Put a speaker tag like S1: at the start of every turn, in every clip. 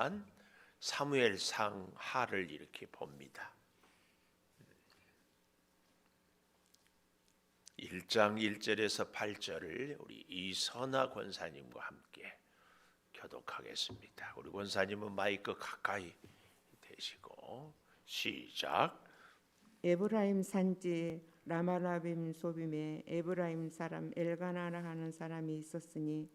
S1: 동안 사무엘상 하를 이렇게 봅니다. 1장 1절에서 8절을 우리 이선아 권사님과 함께 교독하겠습니다. 우리 권사님은 마이크 가까이 대시고 시작.
S2: 에브라임 산지 라마라빔 소빔에 에브라임 사람 엘가나라 하는 사람이 있었으니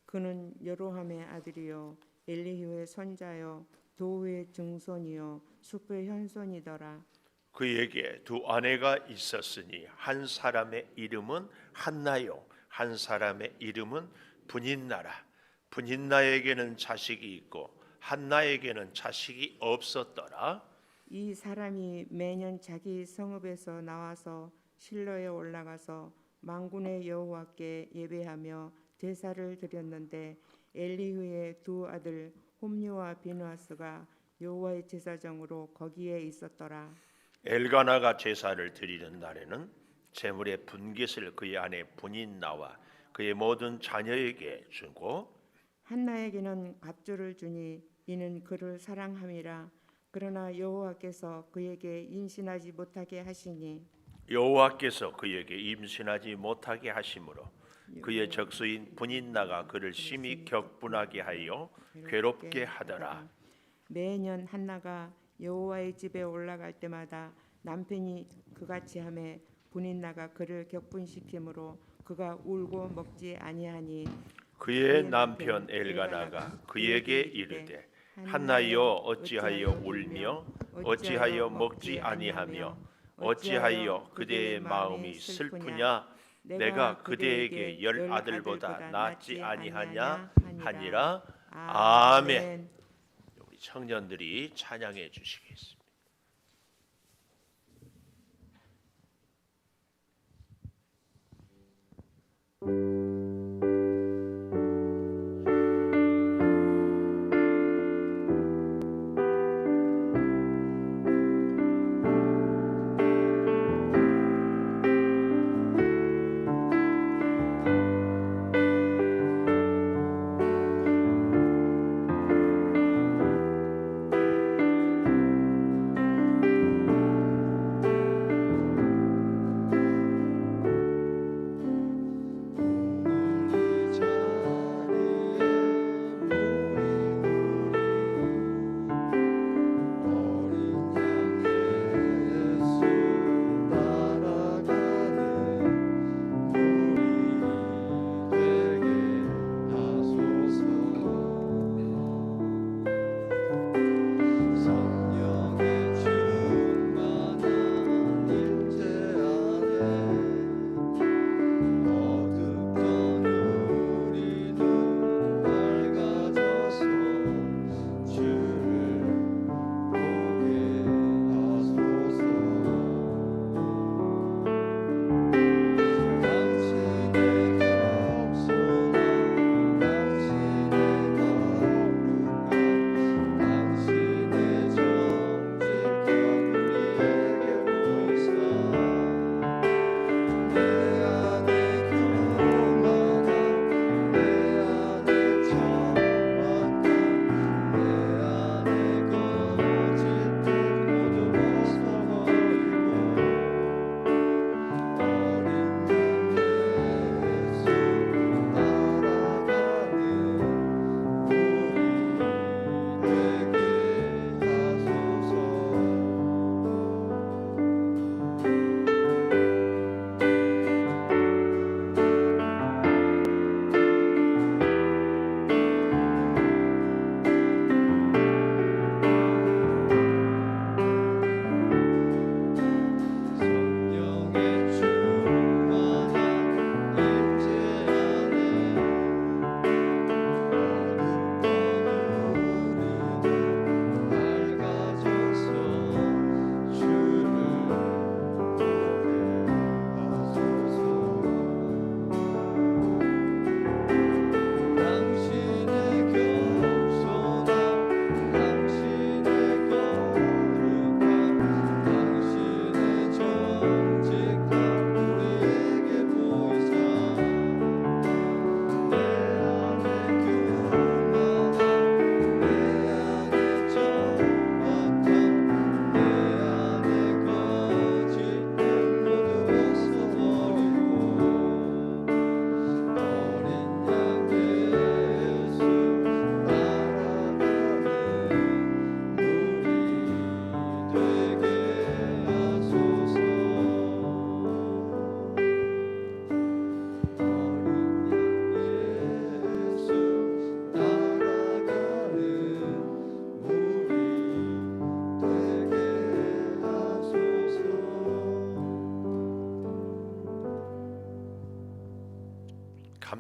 S2: 그는 여로함의 아들이요 엘리후의 손자요 도우의 증손이요 숲의 현손이더라.
S1: 그에게 두 아내가 있었으니 한 사람의 이름은 한나요 한 사람의 이름은 분인나라. 분인나에게는 자식이 있고 한나에게는 자식이 없었더라.
S2: 이 사람이 매년 자기 성읍에서 나와서 실로에 올라가서 만군의 여호와께 예배하며 제사를 드렸는데 엘리후의 두 아들 홈리와 비누아스가 여호와의 제사장으로 거기에 있었더라.
S1: 엘가나가 제사를 드리는 날에는 제물의 분깃을 그의 아내 분인나와 그의 모든 자녀에게 주고
S2: 한나에게는 갑주를 주니 이는 그를 사랑함이라. 그러나 여호와께서 그에게 임신하지 못하게 하시니
S1: 여호와께서 그에게 임신하지 못하게 하심으로 그의 적수인 분인나가 그를 심히 격분하게 하여 괴롭게 하더라.
S2: 매년 한나가 여호와의 집에 올라갈 때마다 남편이 그같이 하매 분인나가 그를 격분시키므로 그가 울고 먹지 아니하니
S1: 그의 남편 엘가나가 그에게 이르되 한나여 어찌하여 울며 어찌하여 먹지 아니하며 어찌하여 그대의 마음이 슬프냐 내가 그대에게 10 아들보다 낫지 아니하냐 하니라. 아멘. 우리 청년들이 찬양해 주시겠습니다.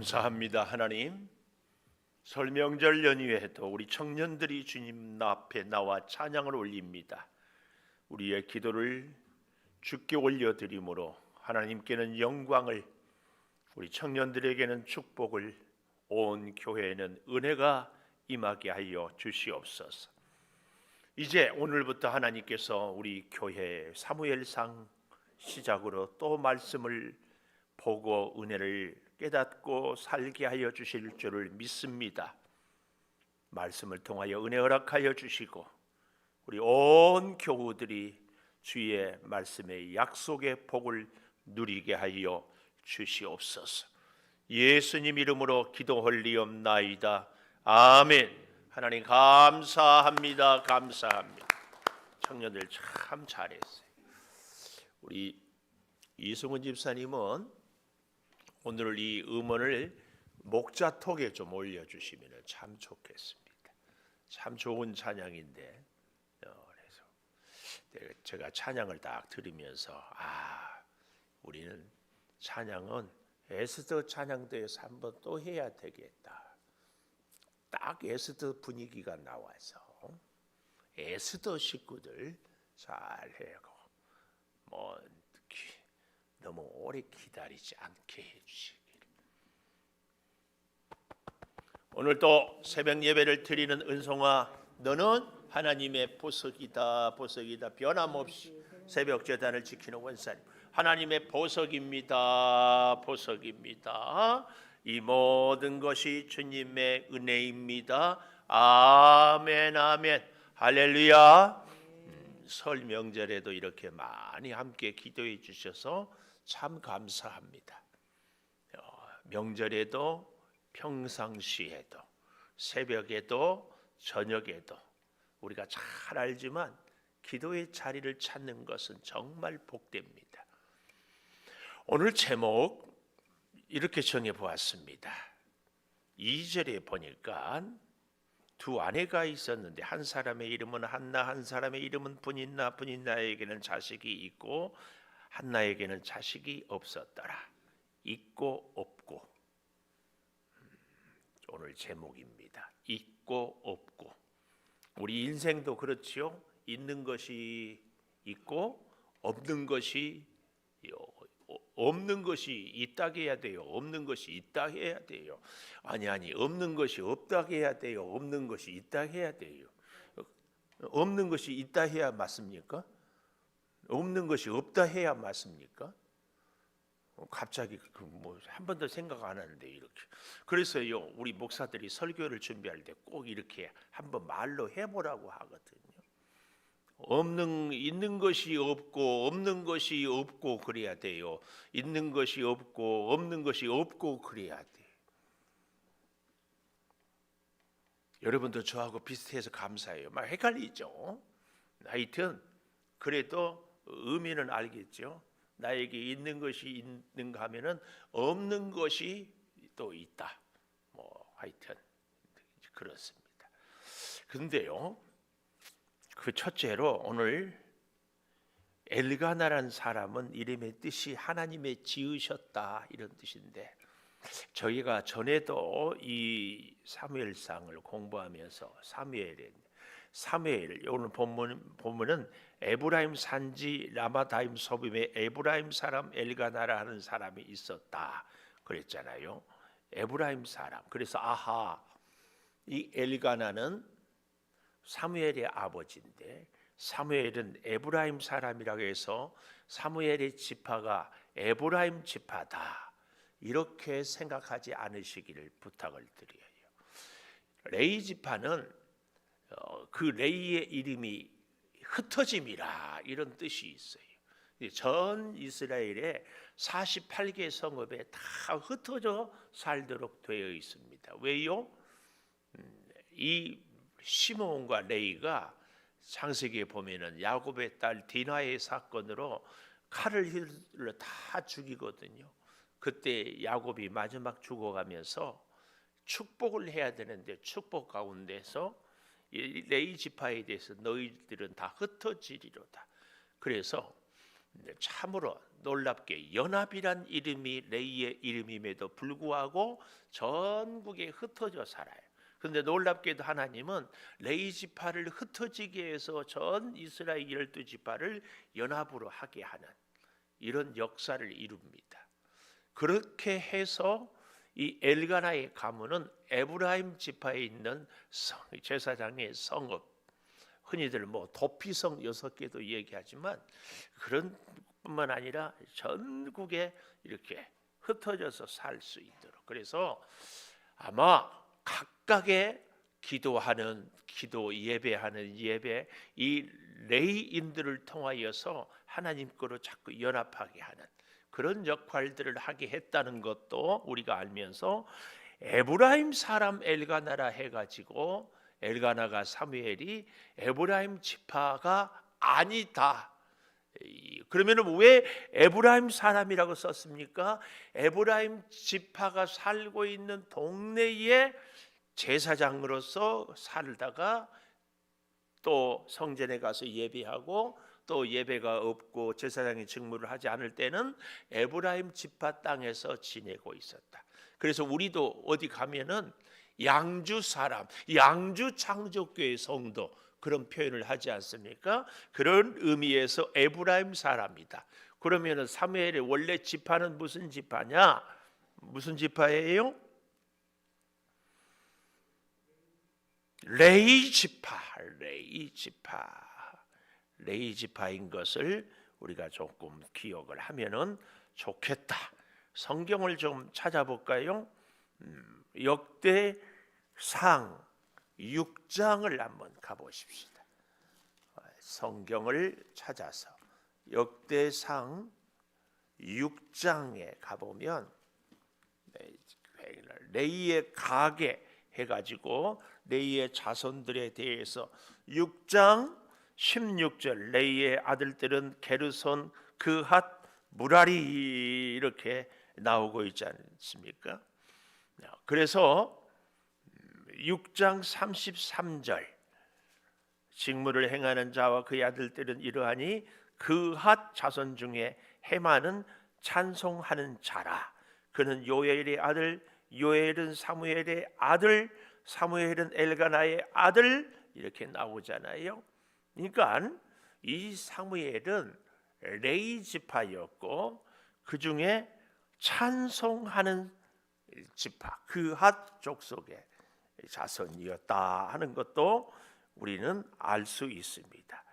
S1: 감사합니다. 하나님, 설 명절 연휴에도 우리 청년들이 주님 앞에 나와 찬양을 올립니다. 우리의 기도를 주께 올려드림으로 하나님께는 영광을, 우리 청년들에게는 축복을, 온 교회에는 은혜가 임하게 하여 주시옵소서. 이제 오늘부터 하나님께서 우리 교회 사무엘상 시작으로 또 말씀을 보고 은혜를 깨닫고 살게 하여 주실 줄을 믿습니다. 말씀을 통하여 은혜 허락하여 주시고 우리 온 교우들이 주의 말씀의 약속의 복을 누리게 하여 주시옵소서. 예수님 이름으로 기도하리옵나이다. 아멘. 하나님 감사합니다. 감사합니다. 청년들 참 잘했어요. 우리 이승훈 집사님은 오늘 이 음원을 목자톡에 좀 올려주시면 참 좋겠습니다. 참 좋은 찬양인데, 그래서 제가 찬양을 딱 들으면서 우리는 찬양은 에스더 찬양대에서 한번 또 해야 되겠다. 딱 에스더 분위기가 나와서 에스더 식구들 잘 해고 너무 오래 기다리지 않게 해주시길. 오늘 또 새벽 예배를 드리는 은송아, 너는 하나님의 보석이다. 보석이다. 변함없이 새벽 제단을 지키는 원사님, 하나님의 보석입니다. 보석입니다. 이 모든 것이 주님의 은혜입니다. 아멘. 아멘. 할렐루야. 설 명절에도 이렇게 많이 함께 기도해 주셔서 참 감사합니다. 명절에도 평상시에도 새벽에도 저녁에도 우리가 잘 알지만 기도의 자리를 찾는 것은 정말 복됩니다. 오늘 제목 이렇게 정해 보았습니다. 2절에 보니까 두 아내가 있었는데 한 사람의 이름은 한나, 한 사람의 이름은 분인나. 분인나에게는 자식이 있고 한나에게는 자식이 없었더라. 있고 없고. 오늘 제목입니다. 있고 없고. 우리 인생도 그렇지요. 있는 것이 있고 없는 것이 있다 해야 돼요. 없는 것이 있다 해야 돼요. 아니 없는 것이 없다 해야 돼요. 없는 것이 있다 해야 돼요. 없는 것이 있다 해야 맞습니까? 없는 것이 없다 해야 맞습니까? 갑자기 한 번도 생각 안 하는데 이렇게. 그래서요 우리 목사들이 설교를 준비할 때 꼭 이렇게 한번 말로 해보라고 하거든요. 있는 것이 없고 없는 것이 없고 그래야 돼요. 있는 것이 없고 없는 것이 없고 그래야 돼. 여러분도 저하고 비슷해서 감사해요. 막 헷갈리죠. 하여튼 그래도 의미는 알겠죠. 나에게 있는 것이 있는가 하면은 없는 것이 또 있다. 하여튼 그렇습니다. 근데요. 그 첫째로 오늘 엘가나라는 사람은 이름의 뜻이 하나님의 지으셨다 이런 뜻인데, 저희가 전에도 이 사무엘상을 공부하면서 사무엘 오늘 본문은 에브라임 산지 라마다임 소빔에 에브라임 사람 엘가나라 하는 사람이 있었다 그랬잖아요. 에브라임 사람. 그래서 이 엘가나는 사무엘의 아버지인데 사무엘은 에브라임 사람이라고 해서 사무엘의 지파가 에브라임 지파다 이렇게 생각하지 않으시기를 부탁을 드려요. 레위 지파는 그 레위의 이름이 흩어짐이라 이런 뜻이 있어요. 전 이스라엘의 48개 성읍에 다 흩어져 살도록 되어 있습니다. 왜요? 이 시므온과 레위가 창세기에 보면은 야곱의 딸 디나의 사건으로 칼을 휘둘러 다 죽이거든요. 그때 야곱이 마지막 죽어가면서 축복을 해야 되는데 축복 가운데서 레위 지파에 대해서 너희들은 다 흩어지리로다. 그래서 참으로 놀랍게 연합이란 이름이 레이의 이름임에도 불구하고 전국에 흩어져 살아요. 그런데 놀랍게도 하나님은 레이 지파를 흩어지게 해서 전 이스라엘 12지파를 연합으로 하게 하는 이런 역사를 이룹니다. 그렇게 해서 이 엘가나의 가문은 에브라임 지파에 있는 제사장의 성읍, 흔히들 뭐 도피성 6개도 얘기하지만 그런 뿐만 아니라 전국에 이렇게 흩어져서 살 수 있도록, 그래서 아마 각각의 기도하는 기도, 예배하는 예배, 이 레이인들을 통하여서 하나님 거로 자꾸 연합하게 하는 그런 역할들을 하게 했다는 것도 우리가 알면서, 에브라임 사람 엘가나라 해가지고 엘가나가 사무엘이 에브라임 지파가 아니다. 그러면 왜 에브라임 사람이라고 썼습니까? 에브라임 지파가 살고 있는 동네에 제사장으로서 살다가 또 성전에 가서 예배하고 또 예배가 없고 제사장의 직무를 하지 않을 때는 에브라임 지파 땅에서 지내고 있었다. 그래서 우리도 어디 가면은 양주 사람, 양주 창조교회 성도 그런 표현을 하지 않습니까? 그런 의미에서 에브라임 사람이다. 그러면은 사무엘의 원래 지파는 무슨 지파냐? 무슨 지파예요? 레이 지파, 레이 지파, 레이 지파인 것을 우리가 조금 기억을 하면은 좋겠다. 성경을 좀 찾아볼까요? 역대상 6장을 한번 가보십시다. 성경을 찾아서 역대상 6장에 가보면 레이의 가계 해가지고 레이의 자손들에 대해서 6장 16절 레이의 아들들은 게르손, 그핫, 무라리 이렇게 나오고 있지 않습니까? 그래서 6장 33절 직무를 행하는 자와 그의 아들들은 이러하니 그핫 자손 중에 헤만은 찬송하는 자라. 그는 요엘의 아들, 요엘은 사무엘의 아들, 사무엘은 엘가나의 아들 이렇게 나오잖아요. 그러니까 이 사무엘은 레이 지파였고 그 중에 찬송하는 지파 그핫 족속의 자손이었다 하는 것도 우리는 알 수 있습니다.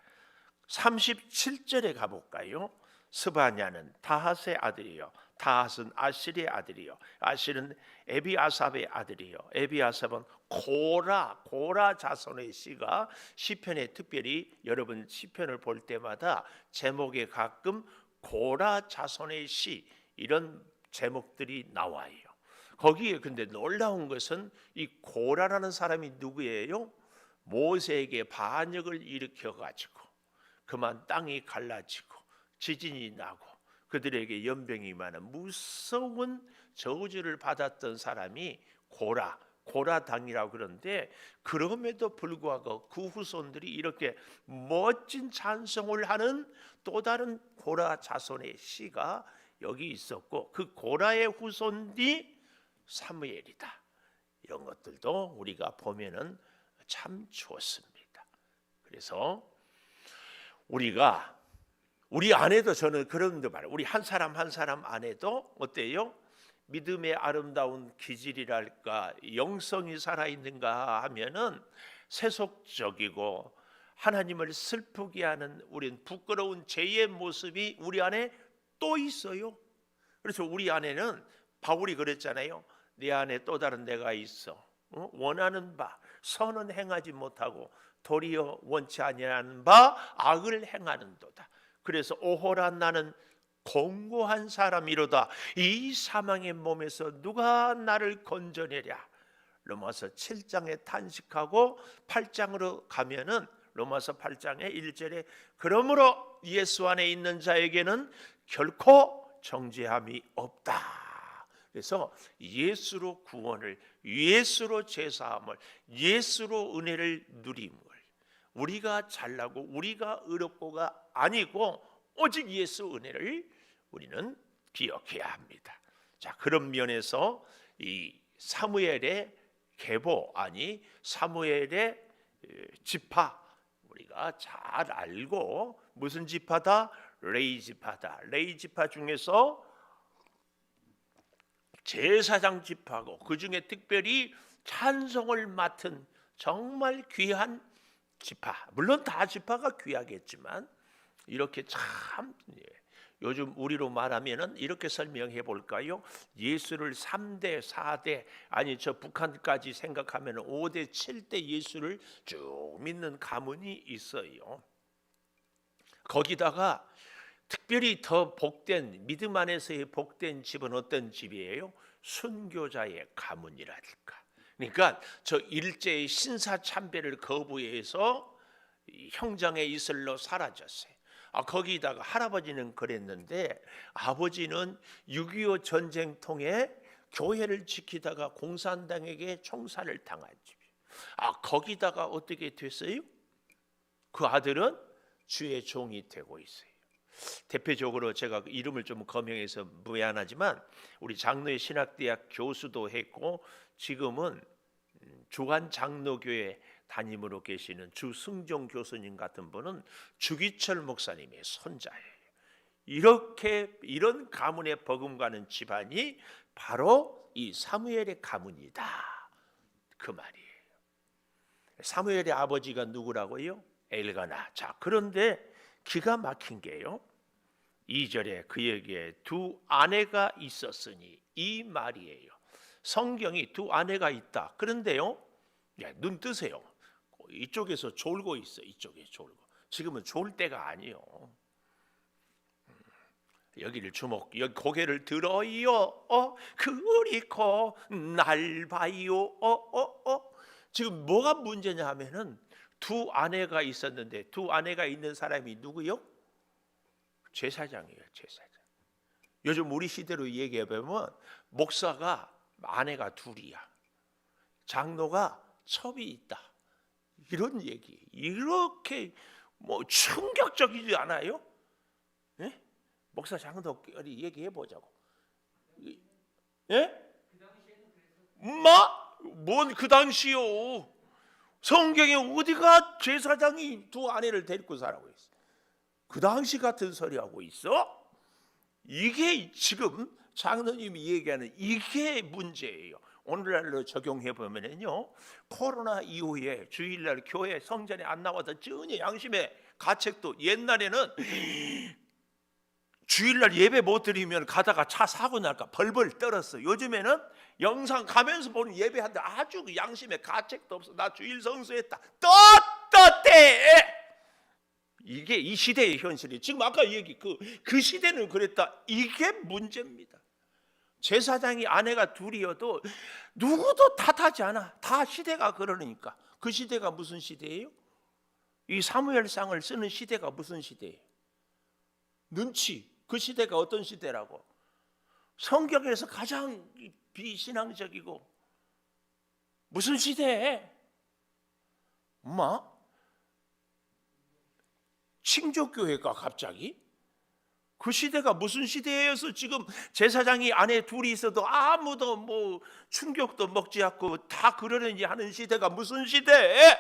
S1: 37절에 가볼까요? 스바냐는 다핫의 아들이요, 다핫은 아실의 아들이요, 아실은 에비아삽의 아들이요, 에비아삽은 고라 자손의 씨가 시편에 특별히 여러분 시편을 볼 때마다 제목에 가끔 고라 자손의 씨 이런 제목들이 나와요. 거기에 근데 놀라운 것은 이 고라라는 사람이 누구예요? 모세에게 반역을 일으켜 가지고 그만 땅이 갈라지고 지진이 나고 그들에게 연병이 많은 무서운 저주를 받았던 사람이 고라당이라고 그러는데, 그럼에도 불구하고 그 후손들이 이렇게 멋진 찬송을 하는 또 다른 고라 자손의 씨가 여기 있었고 그 고라의 후손이 사무엘이다. 이런 것들도 우리가 보면은 참 좋습니다. 그래서 우리 안에도 저는 그런 데 말이에요. 우리 한 사람 한 사람 안에도 어때요? 믿음의 아름다운 기질이랄까 영성이 살아있는가 하면은 세속적이고 하나님을 슬프게 하는 우린 부끄러운 죄의 모습이 우리 안에 또 있어요. 그래서 우리 안에는 바울이 그랬잖아요. 내 안에 또 다른 내가 있어. 원하는 바 선은 행하지 못하고 도리어 원치 아니하는 바 악을 행하는도다. 그래서 오호라 나는 공고한 사람이로다. 이 사망의 몸에서 누가 나를 건져내랴. 로마서 7장에 탄식하고 8장으로 가면은 로마서 8장의 1절에 그러므로 예수 안에 있는 자에게는 결코 정죄함이 없다. 그래서 예수로 구원을, 예수로 제사함을, 예수로 은혜를 누림을, 우리가 잘나고 우리가 의롭고가 아니고 오직 예수 은혜를 우리는 기억해야 합니다. 자, 그런 면에서 이 사무엘의 계보 아니 사무엘의 지파 우리가 잘 알고 무슨 지파다? 레위 지파다. 레위 지파 중에서 제사장 지파고 그 중에 특별히 찬송을 맡은 정말 귀한 지파. 물론 다 지파가 귀하겠지만 이렇게 참 요즘 우리로 말하면은 이렇게 설명해 볼까요? 예수를 3대, 4대 아니 저 북한까지 생각하면 5대, 7대 예수를 쭉 믿는 가문이 있어요. 거기다가 특별히 더 복된 믿음 안에서의 복된 집은 어떤 집이에요? 순교자의 가문이랄까. 그러니까 저 일제의 신사참배를 거부해서 형장의 이슬로 사라졌어요. 거기다가 할아버지는 그랬는데 아버지는 6.25 전쟁통에 교회를 지키다가 공산당에게 총살을 당한 집이에요. 거기다가 어떻게 됐어요? 그 아들은 주의 종이 되고 있어요. 대표적으로 제가 이름을 좀 거명해서 미안하지만 우리 장로의 신학대학 교수도 했고 지금은 주한 장로교회 담임으로 계시는 주승종 교수님 같은 분은 주기철 목사님의 손자예요. 이렇게 이런 가문에 버금가는 집안이 바로 이 사무엘의 가문이다 그 말이에요. 사무엘의 아버지가 누구라고요? 엘가나. 자, 그런데 기가 막힌 게요. 2절에 그에게 두 아내가 있었으니 이 말이에요. 성경이 두 아내가 있다. 그런데요, 눈 뜨세요. 이쪽에서 졸고 있어. 이쪽에 졸고. 지금은 졸 때가 아니요. 여기를 여기 고개를 들어요. 그리고 날 봐요. 지금 뭐가 문제냐 하면은 두 아내가 있었는데 두 아내가 있는 사람이 누구요? 제사장이에요. 제사장. 요즘 우리 시대로 얘기해 보면 목사가 아내가 둘이야. 장로가 첩이 있다. 이런 얘기. 이렇게 뭐 충격적이지 않아요? 예? 목사 장로끼리 얘기해 보자고. 예? 뭔 그 당시요? 성경에 어디가 제사장이 두 아내를 데리고 살라고 했어? 그 당시 같은 소리 하고 있어? 이게 지금 장로님이 얘기하는 이게 문제예요. 오늘날로 적용해 보면요, 코로나 이후에 주일날 교회 성전에 안 나와서 전혀 양심의 가책도 옛날에는 주일날 예배 못 드리면 가다가 차 사고 날까 벌벌 떨었어. 요즘에는 영상 가면서 보는 예배하는데 아주 양심의 가책도 없어. 나 주일 성수했다. 떳떳해. 이게 이 시대의 현실이. 지금 아까 얘기 그 시대는 그랬다. 이게 문제입니다. 제사장이 아내가 둘이어도 누구도 탓하지 않아. 다 시대가 그러니까. 그 시대가 무슨 시대예요? 이 사무엘상을 쓰는 시대가 무슨 시대예요? 눈치. 그 시대가 어떤 시대라고? 성경에서 가장 비신앙적이고 무슨 시대에? 엄마? 칭조교회가 갑자기? 그 시대가 무슨 시대여서 지금 제사장이 아내 둘이 있어도 아무도 뭐 충격도 먹지 않고 다 그러려니 하는 시대가 무슨 시대에?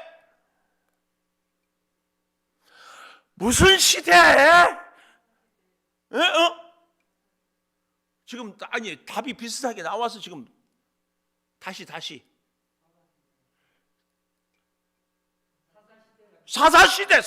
S1: 무슨 시대에? 지금 아니 답이 비슷하게 나와서 지금 다시 사사시대.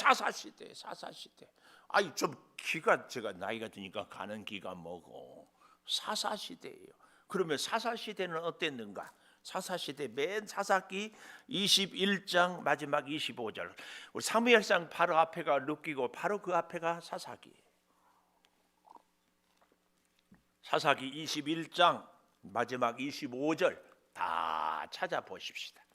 S1: 아니 좀 기가 제가 나이가 드니까 가는 기가 뭐고 사사시대예요. 그러면 사사시대는 어땠는가? 사사시대 맨 사사기 21장 마지막 25절. 우리 사무엘상 바로 앞에가 룻기고 바로 그 앞에가 사사기. 사사기 21장 마지막 25절 다 찾아보십시다.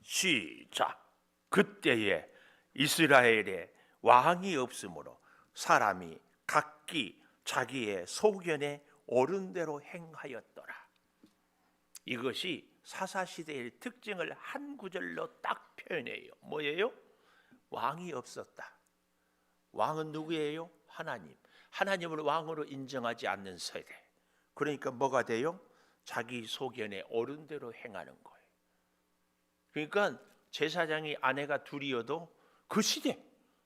S1: 시작. 그때에 이스라엘에 왕이 없으므로 사람이 각기 자기의 소견에 옳은 대로 행하였더라. 이것이 사사시대의 특징을 한 구절로 딱 표현해요. 뭐예요? 왕이 없었다. 왕은 누구예요? 하나님. 하나님을 왕으로 인정하지 않는 세대. 그러니까 뭐가 돼요? 자기 소견에 옳은 대로 행하는 거예요. 그러니까 제사장이 아내가 둘이어도 그 시대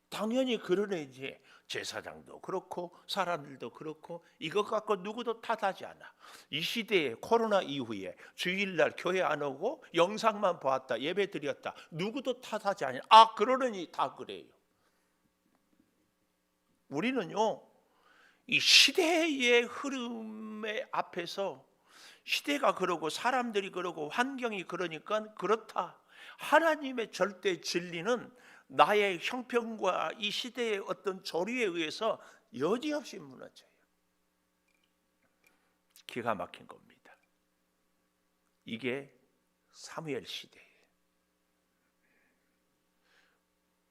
S1: 당연히 그러네지. 제사장도 그렇고 사람들도 그렇고 이것 갖고 누구도 탓하지 않아. 이 시대에 코로나 이후에 주일날 교회 안 오고 영상만 보았다, 예배 드렸다, 누구도 탓하지 않아. 아, 그러느니 다 그래요. 우리는요, 이 시대의 흐름의 앞에서 시대가 그러고 사람들이 그러고 환경이 그러니까 그렇다. 하나님의 절대 진리는 나의 형편과 이 시대의 어떤 조류에 의해서 여지없이 무너져요. 기가 막힌 겁니다. 이게 사무엘 시대예요.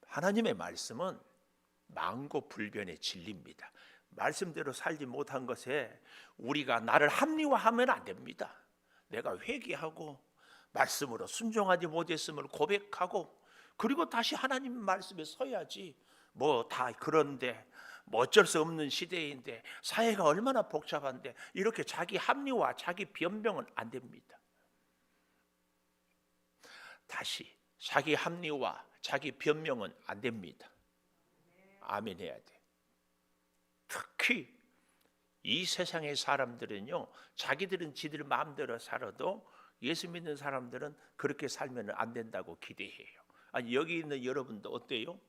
S1: 하나님의 말씀은 망고불변의 진리입니다. 말씀대로 살지 못한 것에 우리가 나를 합리화하면 안 됩니다. 내가 회개하고 말씀으로 순종하지 못했음을 고백하고 그리고 다시 하나님 말씀에 서야지. 뭐 다 그런데 뭐 어쩔 수 없는 시대인데 사회가 얼마나 복잡한데 이렇게 자기 합리화, 자기 변명은 안 됩니다. 다시 자기 합리화, 자기 변명은 안 됩니다. 아멘 해야 돼. 특히 이 세상의 사람들은요, 자기들은 지들 마음대로 살아도 예수 믿는 사람들은 그렇게 살면 안 된다고 기대해요. 아니, 여기 있는 여러분도 어때요?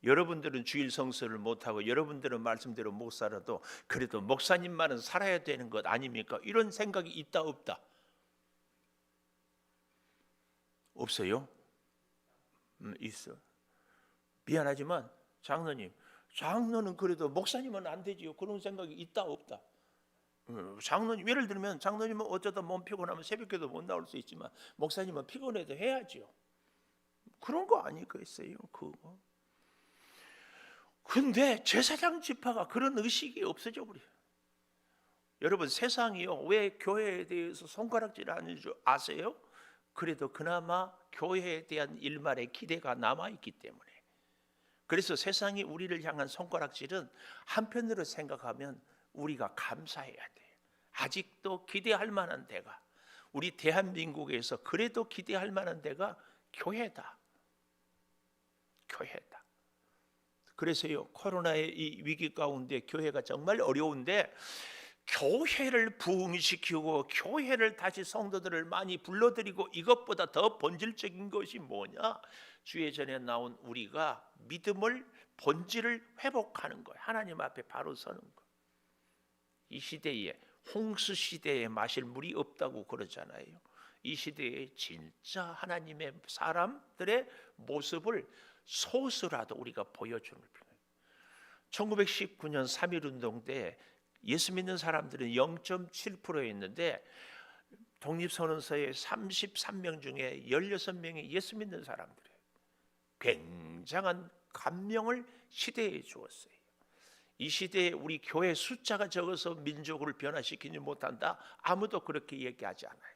S1: 여러분들은 주일 성수를 못하고 여러분들은 말씀대로 못 살아도 그래도 목사님만은 살아야 되는 것 아닙니까? 이런 생각이 있다 없다? 없어요? 있어. 미안하지만 장로는 그래도 목사님은 안 되지요. 그런 생각이 있다 없다? 장로님, 예를 들면 장로님은 어쩌다 몸 피곤하면 새벽에도 못 나올 수 있지만 목사님은 피곤해도 해야지요. 그런 거 아니겠어요? 그거. 근데 제사장 지파가 그런 의식이 없어져 버려요. 여러분, 세상이요, 왜 교회에 대해서 손가락질하는 줄 아세요? 그래도 그나마 교회에 대한 일말의 기대가 남아있기 때문에. 그래서 세상이 우리를 향한 손가락질은 한편으로 생각하면 우리가 감사해야 돼요. 아직도 기대할 만한 데가, 우리 대한민국에서 그래도 기대할 만한 데가 교회다. 교회다. 그래서요, 코로나의 이 위기 가운데 교회가 정말 어려운데 교회를 부흥시키고 교회를 다시 성도들을 많이 불러들이고 이것보다 더 본질적인 것이 뭐냐? 주의 전에 나온 우리가 믿음을 본질을 회복하는 거예요. 하나님 앞에 바로 서는 거. 이 시대에 홍수 시대에 마실 물이 없다고 그러잖아요. 이 시대에 진짜 하나님의 사람들의 모습을 소수라도 우리가 보여주는 거예요. 1919년 3.1운동 때 예수 믿는 사람들은 0.7%였는데 독립선언서에 33명 중에 16명이 예수 믿는 사람들이에요. 굉장한 감명을 시대에 주었어요. 이 시대에 우리 교회 숫자가 적어서 민족을 변화시키지 못한다? 아무도 그렇게 얘기하지 않아요.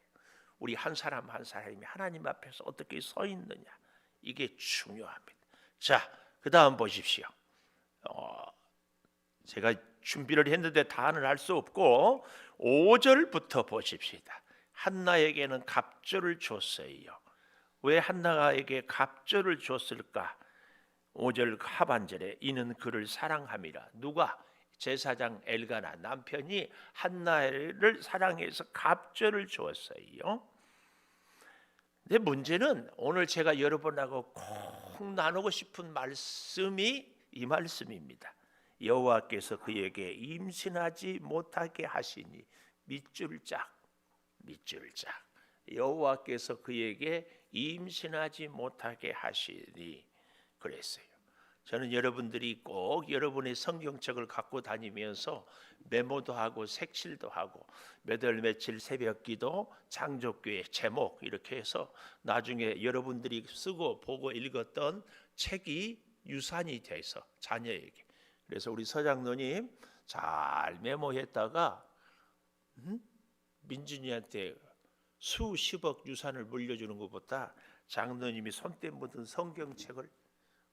S1: 우리 한 사람 한 사람이 하나님 앞에서 어떻게 서 있느냐, 이게 중요합니다. 자, 그 다음 보십시오. 제가 준비를 했는데 다는 할 수 없고 5절부터 보십시다. 한나에게는 갑절을 줬어요. 왜 한나에게 갑절을 줬을까? 5절 하반절에 이는 그를 사랑함이라. 누가? 제사장 엘가나 남편이 한나를 사랑해서 갑절을 주었어요. 근데 문제는 오늘 제가 여러분하고 꼭 나누고 싶은 말씀이 이 말씀입니다. 여호와께서 그에게 임신하지 못하게 하시니 밑줄짝 여호와께서 그에게 임신하지 못하게 하시니 그랬어요. 저는 여러분들이 꼭 여러분의 성경책을 갖고 다니면서 메모도 하고 색칠도 하고 몇 월 며칠 새벽기도 창조교회 제목 이렇게 해서 나중에 여러분들이 쓰고 보고 읽었던 책이 유산이 돼서 자녀에게. 그래서 우리 서장로님 잘 메모했다가 민준이한테 수십억 유산을 물려주는 것보다 장로님이 손때 묻은 성경책을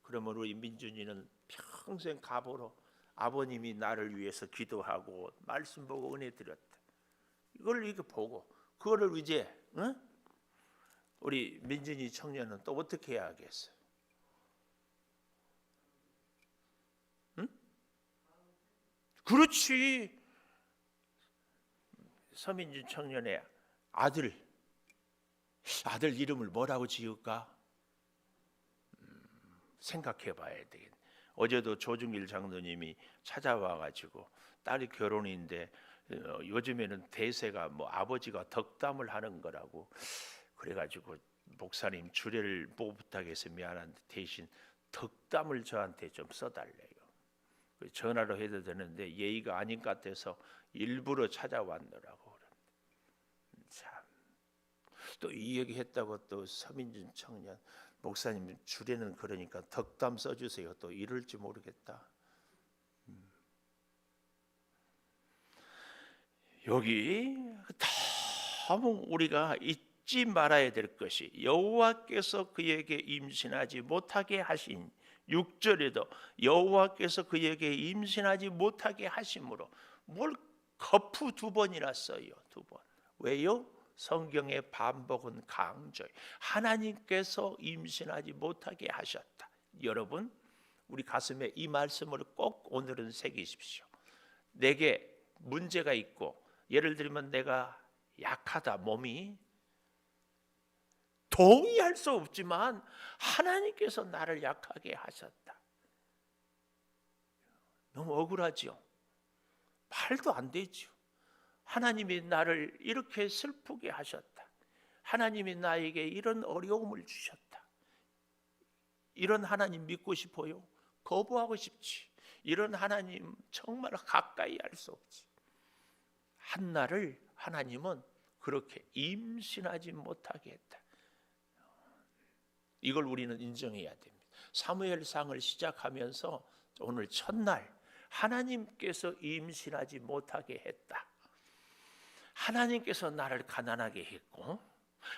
S1: 그러면 우리 민준이는 평생 가보로 아버님이 나를 위해서 기도하고 말씀 보고 은혜 드렸다. 이걸 이렇게 보고 그거를 이제 우리 민준이 청년은 또 어떻게 해야 하겠어요? 응? 그렇지. 서민준 청년의 아들 이름을 뭐라고 지을까? 생각해 봐야 되겠네. 어제도 조중길 장로님이 찾아와 가지고 딸이 결혼인데 요즘에는 대세가 뭐 아버지가 덕담을 하는 거라고 그래가지고 목사님 주례를 못 부탁해서 미안한데 대신 덕담을 저한테 좀 써달래요. 전화로 해도 되는데 예의가 아닌 것 같아서 일부러 찾아왔노라고. 참, 또 이 얘기 했다고 또 서민준 청년 목사님 주례는 그러니까 덕담 써주세요. 또 이럴지 모르겠다. 여기 너무 우리가 잊지 말아야 될 것이 여호와께서 그에게 임신하지 못하게 하신 6절에도 여호와께서 그에게 임신하지 못하게 하심으로 뭘 거푸 2번이나 써요. 2번. 왜요? 성경의 반복은 강조해. 하나님께서 임신하지 못하게 하셨다. 여러분, 우리 가슴에 이 말씀을 꼭 오늘은 새기십시오. 내게 문제가 있고 예를 들면 내가 약하다, 몸이 동의할 수 없지만 하나님께서 나를 약하게 하셨다. 너무 억울하죠. 말도 안 되죠. 하나님이 나를 이렇게 슬프게 하셨다. 하나님이 나에게 이런 어려움을 주셨다. 이런 하나님 믿고 싶어요? 거부하고 싶지. 이런 하나님 정말 가까이 할 수 없지. 한나를 하나님은 그렇게 임신하지 못하게 했다. 이걸 우리는 인정해야 됩니다. 사무엘상을 시작하면서 오늘 첫날 하나님께서 임신하지 못하게 했다. 하나님께서 나를 가난하게 했고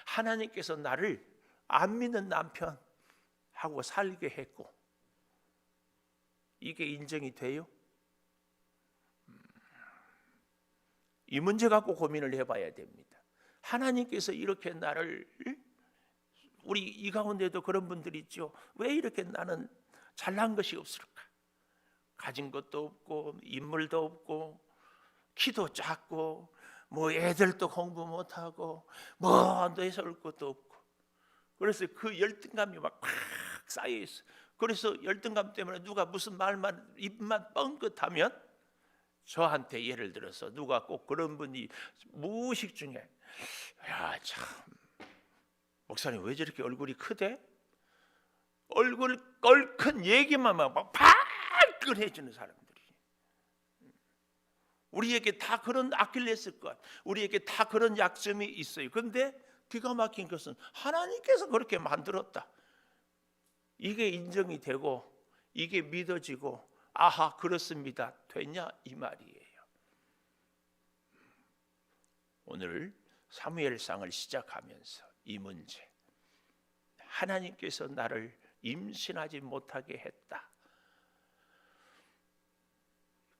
S1: 하나님께서 나를 안 믿는 남편하고 살게 했고 이게 인정이 돼요? 이 문제 갖고 고민을 해봐야 됩니다. 하나님께서 이렇게 나를 우리 이 가운데도 그런 분들이 있죠. 왜 이렇게 나는 잘난 것이 없을까? 가진 것도 없고 인물도 없고 키도 작고 뭐 애들도 공부 못하고 뭐 내세울 것도 없고 그래서 그 열등감이 막 팍 쌓여 있어. 그래서 열등감 때문에 누가 무슨 말만 입만 뻥긋하면 저한테 예를 들어서 누가 꼭 그런 분이 무의식 중에 야 참 목사님 왜 저렇게 얼굴이 크대? 얼굴 껄큰 얘기만 막 발끈해주는 사람들이 우리에게 다 그런 아킬레스건 우리에게 다 그런 약점이 있어요. 그런데 기가 막힌 것은 하나님께서 그렇게 만들었다. 이게 인정이 되고 이게 믿어지고 아하 그렇습니다 되냐 이 말이에요. 오늘 사무엘상을 시작하면서 이 문제 하나님께서 나를 임신하지 못하게 했다.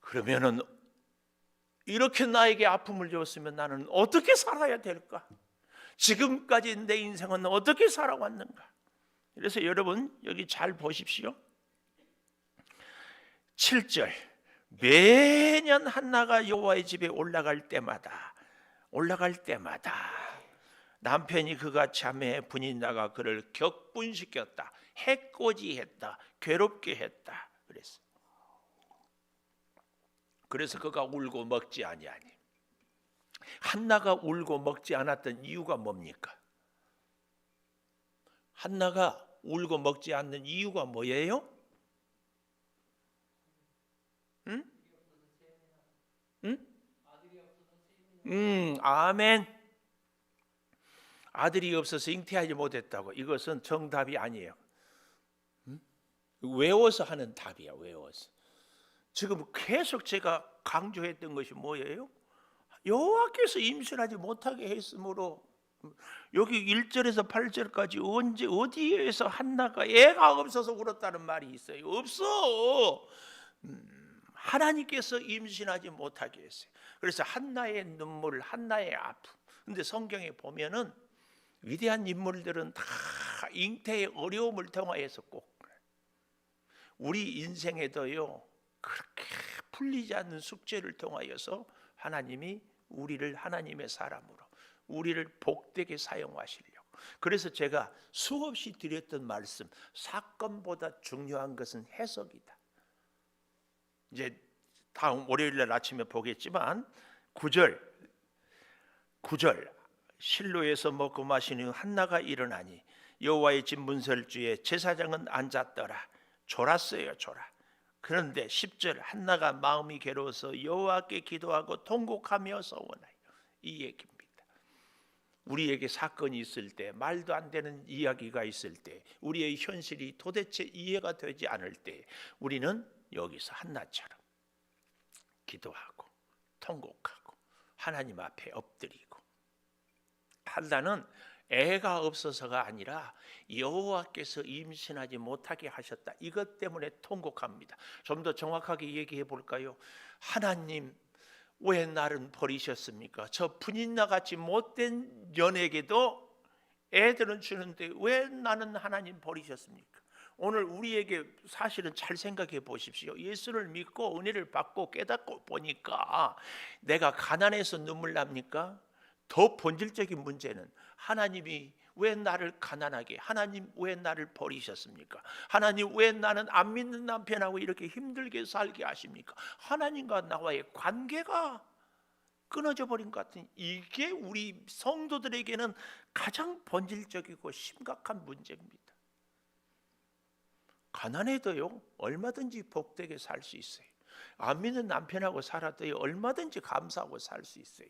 S1: 그러면은 이렇게 나에게 아픔을 줬으면 나는 어떻게 살아야 될까? 지금까지 내 인생은 어떻게 살아왔는가? 그래서 여러분 여기 잘 보십시오. 7절 매년 한나가 여호와의 집에 올라갈 때마다 남편이 그같이 하매 분이 나가 그를 격분시켰다. 해코지했다. 괴롭게 했다. 그래서 그가 울고 먹지 아니하니. 한나가 울고 먹지 않았던 이유가 뭡니까? 한나가 울고 먹지 않는 이유가 뭐예요? 아멘. 아들이 없어서 잉태하지 못했다고. 이것은 정답이 아니에요. 외워서 하는 답이야. 외워서. 지금 계속 제가 강조했던 것이 뭐예요? 여호와께서 임신하지 못하게 했으므로 여기 1절에서 8절까지 언제 어디에서 한나가 애가 없어서 울었다는 말이 있어요? 없어. 하나님께서 임신하지 못하게 했어요. 그래서 한나의 눈물, 한나의 아픔. 근데 성경에 보면은 위대한 인물들은 다 잉태의 어려움을 통하여서 꼭 우리 인생에도요 그렇게 풀리지 않는 숙제를 통하여서 하나님이 우리를 하나님의 사람으로 우리를 복되게 사용하시려고. 그래서 제가 수없이 드렸던 말씀, 사건보다 중요한 것은 해석이다. 이제 다음 월요일날 아침에 보겠지만 9절 실로에서 먹고 마신 후 한나가 일어나니 여호와의 집 문설주에 제사장은 앉았더라. 졸았어요. 그런데 10절 한나가 마음이 괴로워서 여호와께 기도하고 통곡하며 서원하여. 이 얘기입니다. 우리에게 사건이 있을 때, 말도 안 되는 이야기가 있을 때, 우리의 현실이 도대체 이해가 되지 않을 때 우리는 여기서 한나처럼 기도하고 통곡하고 하나님 앞에 엎드리고. 한나는 애가 없어서가 아니라 여호와께서 임신하지 못하게 하셨다, 이것 때문에 통곡합니다. 좀 더 정확하게 얘기해 볼까요? 하나님, 왜 나를 버리셨습니까? 저 분인나같이 못된 년에게도 애들은 주는데 왜 나는 하나님 버리셨습니까? 오늘 우리에게 사실은 잘 생각해 보십시오. 예수를 믿고 은혜를 받고 깨닫고 보니까 내가 가난해서 눈물 납니까? 더 본질적인 문제는 하나님이 왜 나를 가난하게, 하나님 왜 나를 버리셨습니까? 하나님 왜 나는 안 믿는 남편하고 이렇게 힘들게 살게 하십니까? 하나님과 나와의 관계가 끊어져 버린 것 같은, 이게 우리 성도들에게는 가장 본질적이고 심각한 문제입니다. 가난해도요 얼마든지 복되게 살 수 있어요. 안 믿는 남편하고 살아도요 얼마든지 감사하고 살 수 있어요.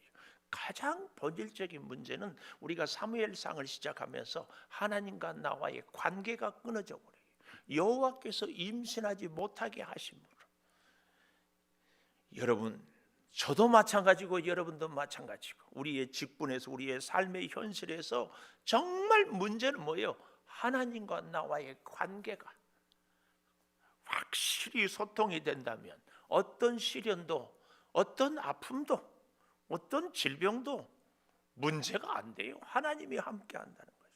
S1: 가장 본질적인 문제는 우리가 사무엘상을 시작하면서 하나님과 나와의 관계가 끊어져 버려요. 여호와께서 임신하지 못하게 하심으로. 여러분, 저도 마찬가지고 여러분도 마찬가지고 우리의 직분에서 우리의 삶의 현실에서 정말 문제는 뭐예요? 하나님과 나와의 관계가 확실히 소통이 된다면 어떤 시련도, 어떤 아픔도, 어떤 질병도 문제가 안 돼요. 하나님이 함께 한다는 거죠.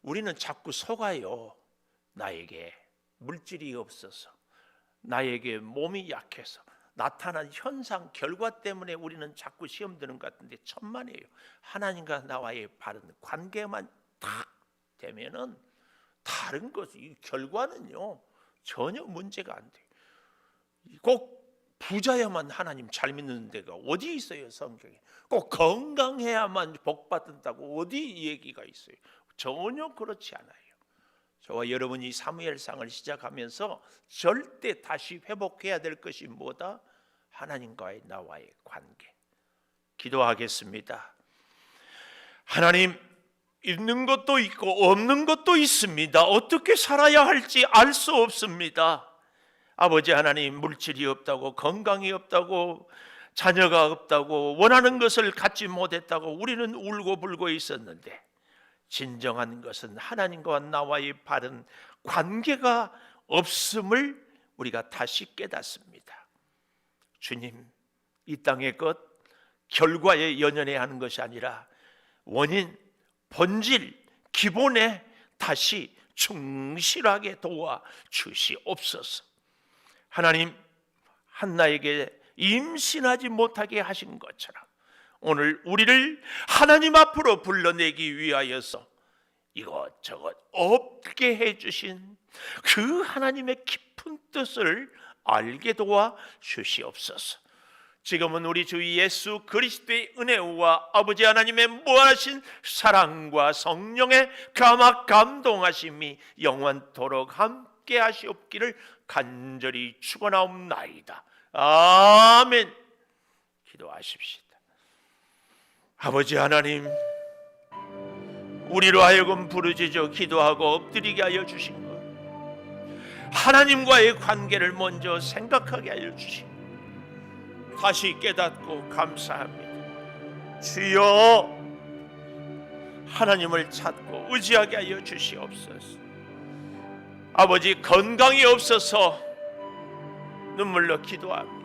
S1: 우리는 자꾸 속아요. 나에게 물질이 없어서, 나에게 몸이 약해서 나타난 현상, 결과 때문에 우리는 자꾸 시험 드는 것 같은데 천만에요. 하나님과 나와의 바른 관계만 딱 되면은 다른 것이, 결과는요 전혀 문제가 안 돼요. 꼭 부자야만 하나님 잘 믿는 데가 어디 있어요? 성경에 꼭 건강해야만 복 받는다고 어디 얘기가 있어요? 전혀 그렇지 않아요. 저와 여러분이 사무엘상을 시작하면서 절대 다시 회복해야 될 것이 뭐다? 하나님과의 나와의 관계. 기도하겠습니다. 하나님, 있는 것도 있고 없는 것도 있습니다. 어떻게 살아야 할지 알 수 없습니다. 아버지 하나님, 물질이 없다고, 건강이 없다고, 자녀가 없다고, 원하는 것을 갖지 못했다고 우리는 울고불고 있었는데 진정한 것은 하나님과 나와의 바른 관계가 없음을 우리가 다시 깨닫습니다. 주님, 이 땅의 것, 결과에 연연해야 하는 것이 아니라 원인, 본질, 기본에 다시 충실하게 도와 주시옵소서. 하나님, 한나에게 임신하지 못하게 하신 것처럼 오늘 우리를 하나님 앞으로 불러내기 위하여서 이것저것 없게 해주신 그 하나님의 깊은 뜻을 알게 도와 주시옵소서. 지금은 우리 주 예수 그리스도의 은혜와 아버지 하나님의 무한하신 사랑과 성령의 감동하심이 영원토록 함께 하시옵기를 간절히 축원하옵나이다. 아멘. 기도하십시다. 아버지 하나님, 우리로 하여금 부르짖어 기도하고 엎드리게 하여 주신 것, 하나님과의 관계를 먼저 생각하게 하여 주신 다시 깨닫고 감사합니다. 주여, 하나님을 찾고 의지하게 하여 주시옵소서. 아버지, 건강이 없어서 눈물로 기도합니다.